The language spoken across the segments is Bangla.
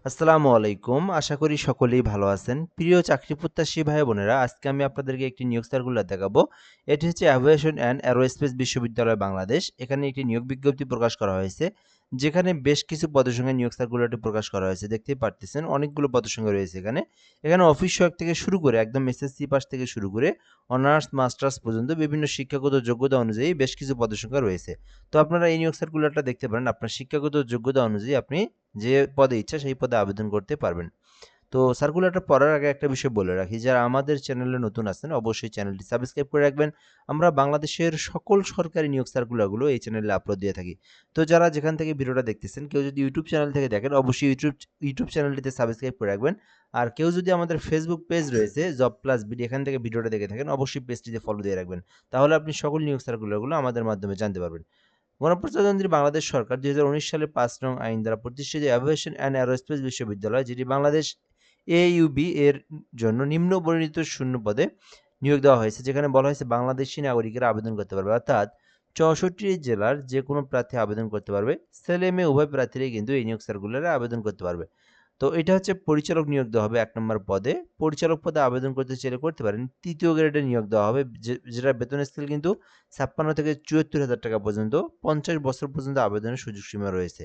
আসসালামু আলাইকুম। আশা করি সকলেই ভালো আছেন। প্রিয় চাকরি প্রত্যাশী ভাই বোনেরা, আজকে আমি আপনাদেরকে একটি নিয়োগ সার্কুলার দেখাবো। এটি হচ্ছে অ্যাভিয়েশন অ্যান্ড অ্যারোস্পেস বিশ্ববিদ্যালয় বাংলাদেশ। এখানে একটি নিয়োগ বিজ্ঞপ্তি প্রকাশ করা হয়েছে। যেখানে বেশ কিছু পদের সঙ্গে নিয়োগ সার্কুলারটি প্রকাশ করা হয়েছে। দেখতেই পারতেছেন অনেকগুলো পদের সঙ্গে রয়েছে এখানে। এখানে অফিস সহায়ক থেকে শুরু করে একদম এসএসসি পাস থেকে শুরু করে অনার্স, মাস্টার্স পর্যন্ত বিভিন্ন শিক্ষাগত যোগ্যতা অনুযায়ী বেশ কিছু পদের সংখ্যা রয়েছে। তো আপনারা এই নিয়োগ সার্কুলারটা দেখতে পারেন। আপনার শিক্ষাগত যোগ্যতা অনুযায়ী আপনি যে পদে ইচ্ছা সেই পদে আবেদন করতে পারবেন। তো সার্কুলারটা পড়ার আগে একটা বিষয় বলে রাখি, যারা আমাদের চ্যানেলে নতুন আছেন অবশ্যই চ্যানেলটি সাবস্ক্রাইব করে রাখবেন। আমরা বাংলাদেশের সকল সরকারি নিয়োগ সার্কুলারগুলো এই চ্যানেলে আপলোড দিয়ে থাকি। তো যারা যেখান থেকে ভিডিওটা দেখতেছেন, কেউ যদি ইউটিউব চ্যানেল থেকে দেখেন অবশ্যই ইউটিউব চ্যানেলটিতে সাবস্ক্রাইব করে রাখবেন। আর কেউ যদি আমাদের ফেসবুক পেজ রয়েছে জব প্লাস বিডি, এখান থেকে ভিডিওটা দেখে থাকেন অবশ্যই পেজটিতে ফলো দিয়ে রাখবেন। তাহলে আপনি সকল নিয়োগ সার্কুলারগুলো আমাদের মাধ্যমে জানতে পারবেন। গণপ্রজাতন্ত্রী বাংলাদেশ সরকার ২০১৯ সালে ৫ নং আইন দ্বারা প্রতিষ্ঠিত এভিয়েশন অ্যান্ড অ্যারোস্পেস বিশ্ববিদ্যালয়, যেটি বাংলাদেশ AUB এর জন্য নিম্নবর্ণিত শূন্য পদে নিয়োগ দেওয়া হয়েছে, যেখানে বলা হয়েছে বাংলাদেশী নাগরিকেরা আবেদন করতে পারবে, অর্থাৎ ৬৪ জেলার যে কোনো প্রার্থী আবেদন করতে পারবে। ছেলে মেয়ে উভয় প্রার্থীরাই কিন্তু এই নিয়োগ সার্কুলারে আবেদন করতে পারবে। তো এটা হচ্ছে পরিচালক নিয়োগ দেওয়া হবে ১ নম্বর পদে। পরিচালক পদে আবেদন করতে চাইলে করতে পারেন। ৩য় গ্রেডে নিয়োগ দেওয়া হবে, যেটার বেতন স্কেল কিন্তু ৫৬ থেকে ৭৪,০০০ টাকা পর্যন্ত, ৫০ বছর পর্যন্ত আবেদনের সুযোগ সীমা রয়েছে।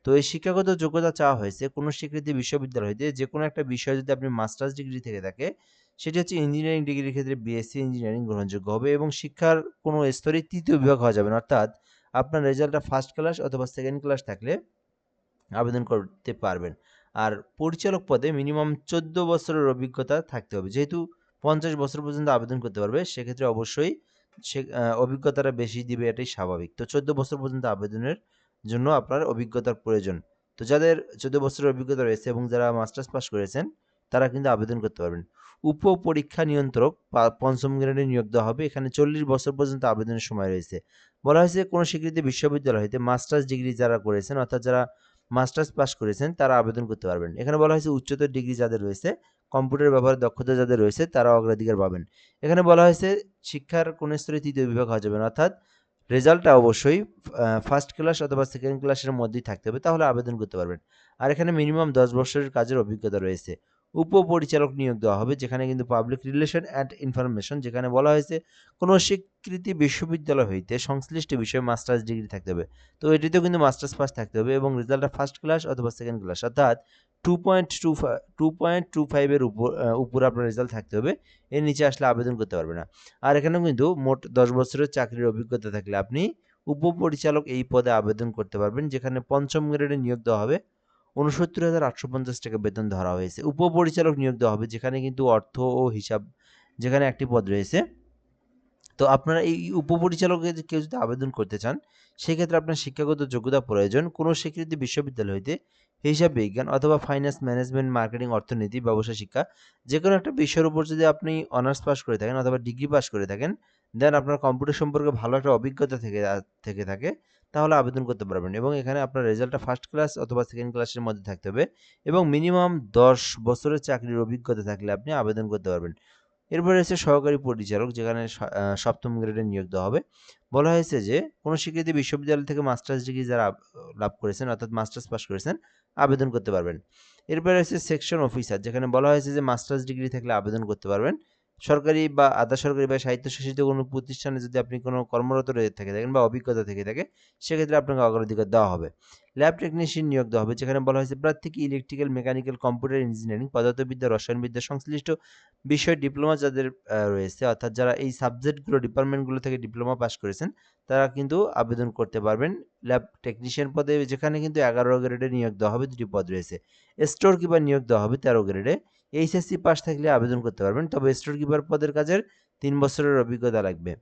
তো এই শিক্ষাগত যোগ্যতা চাওয়া হয়েছে কোনো স্বীকৃতি বিশ্ববিদ্যালয় হইতে যেকোনো একটা বিষয়ে যদি আপনি মাস্টার্স ডিগ্রি থেকে থাকে, সেটি হচ্ছে ইঞ্জিনিয়ারিং ডিগ্রির ক্ষেত্রে বিএসসি ইঞ্জিনিয়ারিং গ্রহণযোগ্য হবে এবং শিক্ষার কোনো স্তরে ৩য় বিভাগ হওয়া যাবে না। অর্থাৎ আপনার রেজাল্টটা ফার্স্ট ক্লাস অথবা সেকেন্ড ক্লাস থাকলে আবেদন করতে পারবেন। আর পরিচালক পদে মিনিমাম ১৪ বছরের অভিজ্ঞতা থাকতে হবে। যেহেতু ৫০ বছর পর্যন্ত আবেদন করতে পারবে, সেক্ষেত্রে অবশ্যই সে অভিজ্ঞতাটা বেশি দিবে, এটাই স্বাভাবিক। তো ১৪ বছর পর্যন্ত আবেদনের জন্য আপনার অভিজ্ঞতার প্রয়োজন। তো যাদের ১৪ বছরের অভিজ্ঞতা রয়েছে এবং যারা মাস্টার্স পাস করেছেন, তারা কিন্তু আবেদন করতে পারবেন। উপ-পরীক্ষা নিয়ন্ত্রক ৫ম গ্রেডে নিয়োগ দেওয়া হবে। এখানে ৪০ বছর পর্যন্ত আবেদনের সময় রয়েছে। বলা হয়েছে কোনো স্বীকৃত বিশ্ববিদ্যালয় হইতে মাস্টার্স ডিগ্রি যারা করেছেন, অর্থাৎ যারা মাস্টার্স পাস করেছেন তারা আবেদন করতে পারবেন। এখানে বলা হয়েছে উচ্চতর ডিগ্রি যাদের রয়েছে, কম্পিউটার ব্যবহারের দক্ষতা যাদের রয়েছে তারা অগ্রাধিকার পাবেন। এখানে বলা হয়েছে শিক্ষার কোন স্তরে ৩য় বিভাগ হওয়া যাবে না, অর্থাৎ রেজাল্টটা অবশ্যই ফার্স্ট ক্লাস অথবা সেকেন্ড ক্লাসের মধ্যেই থাকতে হবে, তাহলে আবেদন করতে পারবেন। আর এখানে মিনিমাম ১০ বছরের কাজের অভিজ্ঞতা রয়েছে। উপপরিচালক নিয়োগ দেওয়া হবে, যেখানে কিন্তু পাবলিক রিলেশন অ্যান্ড ইনফরমেশন, যেখানে বলা হয়েছে কোনো স্বীকৃতি বিশ্ববিদ্যালয় হইতে সংশ্লিষ্ট বিষয়ে মাস্টার্স ডিগ্রি থাকতে হবে। তো এটিতেও কিন্তু মাস্টার্স পাস থাকতে হবে এবং রেজাল্টটা ফার্স্ট ক্লাস অথবা সেকেন্ড ক্লাস, অর্থাৎ 2.25 এর উপরে আপনার রেজাল্ট থাকতে হবে। এর নিচে আসলে আবেদন করতে পারবে না। আর এখানেও কিন্তু মোট ১০ বছরের চাকরির অভিজ্ঞতা থাকলে আপনি উপপরিচালক এই পদে আবেদন করতে পারবেন, যেখানে ৫ম গ্রেডে নিয়োগ দেওয়া হবে। ৬৯,৮৫০ টাকা বেতন ধরা হয়েছে। উপপরিচালক নিয়োগ দেওয়া হবে, যেখানে কিন্তু অর্থ ও হিসাব, যেখানে একটি পদ রয়েছে। তো আপনারা এই উপপরিচালকে কেউ যদি আবেদন করতে চান, সেক্ষেত্রে আপনার শিক্ষাগত যোগ্যতা প্রয়োজন কোনো স্বীকৃতি বিশ্ববিদ্যালয় হইতে হিসাব বিজ্ঞান অথবা ফাইন্যান্স ম্যানেজমেন্ট, মার্কেটিং, অর্থনীতি, ব্যবসা শিক্ষা যেকোনো একটা বিষয়ের উপর যদি আপনি অনার্স পাস করে থাকেন অথবা ডিগ্রি পাস করে থাকেন, দেন আপনার কম্পিউটার সম্পর্কে ভালো একটা অভিজ্ঞতা থেকে থাকে, তাহলে আবেদন করতে পারবেন এবং এখানে আপনার রেজাল্টটা ফার্স্ট ক্লাস অথবা সেকেন্ড ক্লাসের মধ্যে থাকতে হবে এবং মিনিমাম ১০ বছরের চাকরির অভিজ্ঞতা থাকলে আপনি আবেদন করতে পারবেন। এরপরে রয়েছে সহকারী পরিচালক, যেখানে ৭ম গ্রেডে নিয়োগ দেওয়া হবে। বলা হয়েছে যে কোনো স্বীকৃত বিশ্ববিদ্যালয় থেকে মাস্টার্স ডিগ্রি যারা লাভ করেছেন, অর্থাৎ মাস্টার্স পাস করেছেন, আবেদন করতে পারবেন। এরপরে রয়েছে সেকশন অফিসার, যেখানে বলা হয়েছে যে মাস্টার্স ডিগ্রি থাকলে আবেদন করতে পারবেন। সরকারি বা আধা সরকারি বা স্বায়ত্তশাসিত কোনো প্রতিষ্ঠানে যদি আপনি কোনো কর্মরত থেকে থাকেন বা অভিজ্ঞতা থেকে থাকে, সেক্ষেত্রে আপনাকে অগ্রাধিকার দেওয়া হবে। ল্যাব টেকনিশিয়ান নিয়োগ দেওয়া হবে, যেখানে বলা হয়েছে প্রার্থীকে ইলেকট্রিক্যাল, মেকানিক্যাল, কম্পিউটার ইঞ্জিনিয়ারিং, পদার্থবিদ্যা, রসায়নবিদ্যা সংশ্লিষ্ট বিষয়ে ডিপ্লোমা যাদের রয়েছে, অর্থাৎ যারা এই সাবজেক্টগুলো ডিপার্টমেন্টগুলো থেকে ডিপ্লোমা পাস করেছেন, তারা কিন্তু আবেদন করতে পারবেন ল্যাব টেকনিশিয়ান পদে, যেখানে কিন্তু ১১ গ্রেডে নিয়োগ দেওয়া হবে, ২টি পদ রয়েছে। স্টোর কিপার নিয়োগ দেওয়া হবে ১৩ গ্রেডে। এইচএসসি পাস থাকলে আবেদন করতে পারবেন, তবে স্টোর কিপার পদের কাজের ৩ বছরের অভিজ্ঞতা লাগবে।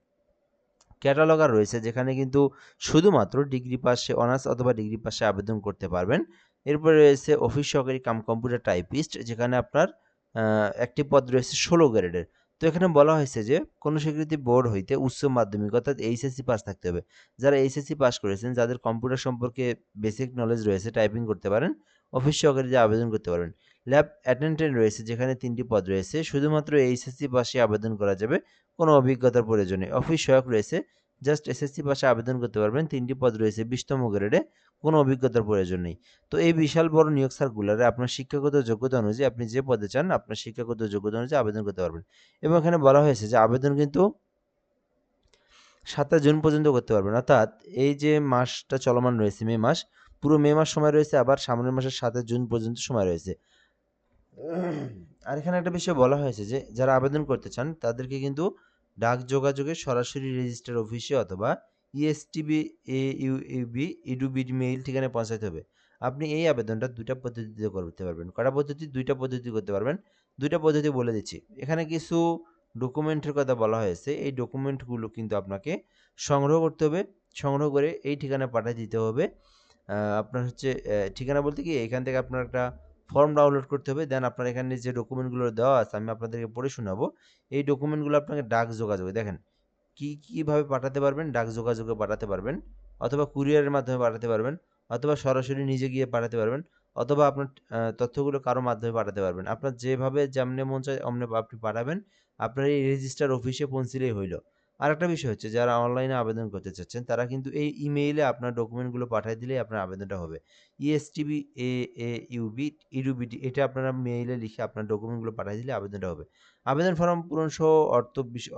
ক্যাটালগার রয়েছে, যেখানে কিন্তু শুধুমাত্র ডিগ্রি পাশে, অনার্স অথবা ডিগ্রি পাশে আবেদন করতে পারবেন। এরপরে রয়েছে অফিস সহকারী কাম কম্পিউটার টাইপিস্ট, যেখানে আপনার একটি পদ রয়েছে ১৬ গ্রেডের। তো এখানে বলা হয়েছে যে কোনো স্বীকৃতি বোর্ড হইতে উচ্চ মাধ্যমিক অর্থাৎ এইচএসসি পাস থাকতে হবে। যারা এইচএসসি পাস করেছেন, যাদের কম্পিউটার সম্পর্কে বেসিক নলেজ রয়েছে, টাইপিং করতে পারেন, অফিস সহকারীতে আবেদন করতে পারবেন। ল্যাব অ্যাটেন্ডেন্ট রয়েছে, যেখানে ৩টি পদ রয়েছে, শুধুমাত্র এইচএসসি পাশে আবেদন করা যাবে কোনো অভিজ্ঞতার প্রয়োজনে। অফিস সহায়ক রয়েছে, জাস্ট এসএসসি পাশে আবেদন করতে পারবেন। ৩টি পদ রয়েছে ২০তম গ্রেডে, কোনো অভিজ্ঞতার প্রয়োজন নেই। তো এই বিশাল বড় নিয়োগ সার্কুলারে আপনার শিক্ষাগত যোগ্যতা অনুযায়ী আপনি যে পদে চান আপনার শিক্ষাগত যোগ্যতা অনুযায়ী আবেদন করতে পারবেন। এবং এখানে বলা হয়েছে যে আবেদন কিন্তু ২৭ জুন পর্যন্ত করতে পারবেন। অর্থাৎ এই যে মাসটা চলমান রয়েছে মে মাস, পুরো মে মাস সময় রয়েছে, আবার সামনের মাসের ৭ জুন পর্যন্ত সময় রয়েছে। আর এখানে একটা বিষয় বলা হয়েছে যে যারা আবেদন করতে চান তাদেরকে কিন্তু ডাক যোগাযোগে সরাসরি রেজিস্ট্রার অফিসে অথবা ইএসটিবি এইউবি ইডুবিডি মেইল ঠিকানায় পৌঁছাতে হবে। আপনি এই আবেদনটা ২টা পদ্ধতিতে করতে পারবেন। কয়টা পদ্ধতি? ২টা পদ্ধতি করতে পারবেন। ২টা পদ্ধতি বলে দিচ্ছি। এখানে কিছু ডকুমেন্টের কথা বলা হয়েছে। এই ডকুমেন্টগুলো কিন্তু আপনাকে সংগ্রহ করতে হবে। সংগ্রহ করে এই ঠিকানায় পাঠিয়ে দিতে হবে। আপনার হচ্ছে ঠিকানা বলতে কি এখান থেকে আপনার একটা ফর্ম ডাউনলোড করতে হবে। দেন আপনার এখানে যে ডকুমেন্টগুলো দেওয়া আছে আমি আপনাদেরকে পড়ে শোনাবো। এই ডকুমেন্টগুলো আপনাকে ডাক যোগাযোগে দেখেন কিভাবে পাঠাতে পারবেন? ডাক যোগাযোগে পাঠাতে পারবেন, অথবা কুরিয়ারের মাধ্যমে পাঠাতে পারবেন, অথবা সরাসরি নিজে গিয়ে পাঠাতে পারবেন, অথবা আপনার তথ্যগুলো কারো মাধ্যমে পাঠাতে পারবেন। আপনার যেভাবে যেমনে মন চায় অমনে আপনি পাঠাবেন। আপনার এই রেজিস্ট্রার অফিসে পৌঁছলেই হইল। আরেকটা বিষয় হচ্ছে যারা অনলাইনে আবেদন করতে চাচ্ছেন তারা কিন্তু এই ইমেইলে আপনার ডকুমেন্টগুলো পাঠিয়ে দিলেই আপনার আবেদনটা হবে। ইএসটিবি এএইউবি ইডুবিডি এটা আপনারা মেইলে লিখে আপনার ডকুমেন্টগুলো পাঠিয়ে দিলে আবেদনটা হবে। আবেদন ফর্ম পূরণ সহ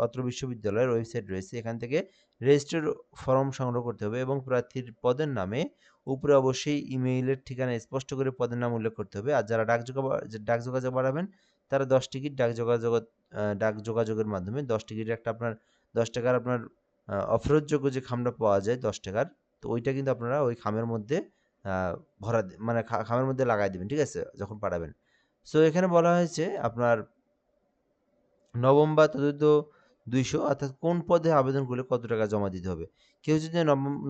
অত্র বিশ্ববিদ্যালয়ের ওয়েবসাইট রয়েছে। এখান থেকে রেজিস্টার্ড ফর্ম সংগ্রহ করতে হবে এবং প্রার্থীর পদের নামে উপরে অবশ্যই ইমেইলের ঠিকানা স্পষ্ট করে পদের নাম উল্লেখ করতে হবে। আর যারা ডাক যোগাযোগ বাড়াবেন তারা ১০ টিকিট ডাক যোগাযোগের মাধ্যমে ১০ টিকিটের একটা আপনার ৳১০ আপনার অফেরতযোগ্য যে খামটা পাওয়া যায় ৳১০, তো ওইটা কিন্তু আপনারা ওই খামের মধ্যে আ মানে খামের মধ্যে লাগায় দিবেন। ঠিক আছে? যখন পাঠাবেন। সো এখানে বলা হয়েছে আপনার নবম বা ততোধিক ২০০ অর্থাৎ কোন পদে আবেদন করলে কত টাকা জমা দিতে হবে। কেউ যদি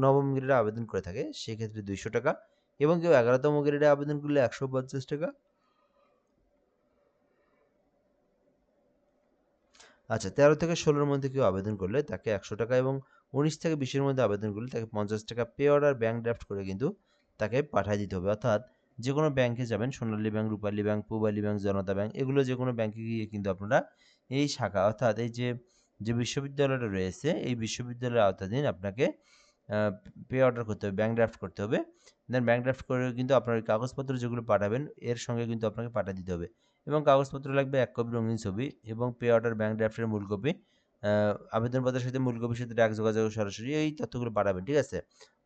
নবম গ্রেডে আবেদন করে থাকে সেক্ষেত্রে ৳২০০ এবং কেউ ১১তম গ্রেডে আবেদন করলে ৳১৫০। আচ্ছা ১৩ থেকে ১৬ এর মধ্যে কেউ আবেদন করলে তাকে ৳১০০ এবং ১৯ থেকে ২০ এর মধ্যে আবেদন করলে তাকে ৳৫০ পে অর্ডার ব্যাংক ড্রাফট করে কিন্তু তাকে পাঠায় দিতে হবে। অর্থাৎ যেকোনো ব্যাংকে যাবেন সোনালী ব্যাংক, রূপালী ব্যাংক, পূবালী ব্যাংক, জনতা ব্যাংক এগুলো যেকোনো ব্যাংকে গিয়ে কিন্তু আপনারা এই শাখা অর্থাৎ এই যে বিশ্ববিদ্যালয়টা রয়েছে এই বিশ্ববিদ্যালয়ের আওতাধীন আপনাকে আ পে অর্ডার করতে হবে, ব্যাংক ড্রাফট করতে হবে। দেন ব্যাংক ড্রাফট করে কিন্তু আপনার ওই কাগজপত্র যেগুলো পাঠাবেন এর সঙ্গে কিন্তু আপনাকে পাঠিয়ে দিতে হবে। এবং কাগজপত্র লাগবে ১ কপি রঙিন ছবি এবং পে অর্ডার ব্যাংক ড্রাফটের মূল কপি। আ আবেদনপত্রের সাথে মূল কপির সাথে ডাক যোগাযোগ সরাসরি এই তথ্যগুলো পাঠাবেন। ঠিক আছে?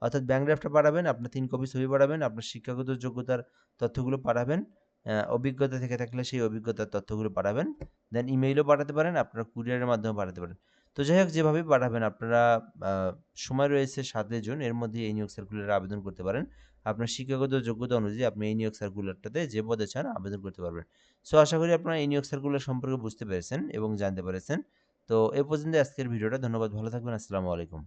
অর্থাৎ ব্যাংক ড্রাফটটা পাঠাবেন, আপনার ৩ কপি ছবি পাঠাবেন, আপনার শিক্ষাগত যোগ্যতার তথ্যগুলো পাঠাবেন। অভিজ্ঞতা থেকে থাকলে সেই অভিজ্ঞতার তথ্যগুলো পাঠাবেন। দেন ইমেইলও পাঠাতে পারেন, আপনার কুরিয়ারের মাধ্যমেও পাঠাতে পারেন। তো যাই হোক যেভাবেই পাঠাবেন আপনারা আ সময় রয়েছে ৭ জুন এর মধ্যে এই নিয়োগ সার্কুলারে আবেদন করতে পারেন। আপনার শিক্ষাগত যোগ্যতা অনুযায়ী আপনি এই নিয়োগ সার্কুলারটাতে যে পদে চান আবেদন করতে পারবেন। সো আশা করি আপনারা এই নিয়োগ সার্কুলার সম্পর্কে বুঝতে পেরেছেন এবং জানতে পেরেছেন। তো এ পর্যন্ত আজকের ভিডিওটা। ধন্যবাদ। ভালো থাকবেন। আসসালামু আলাইকুম।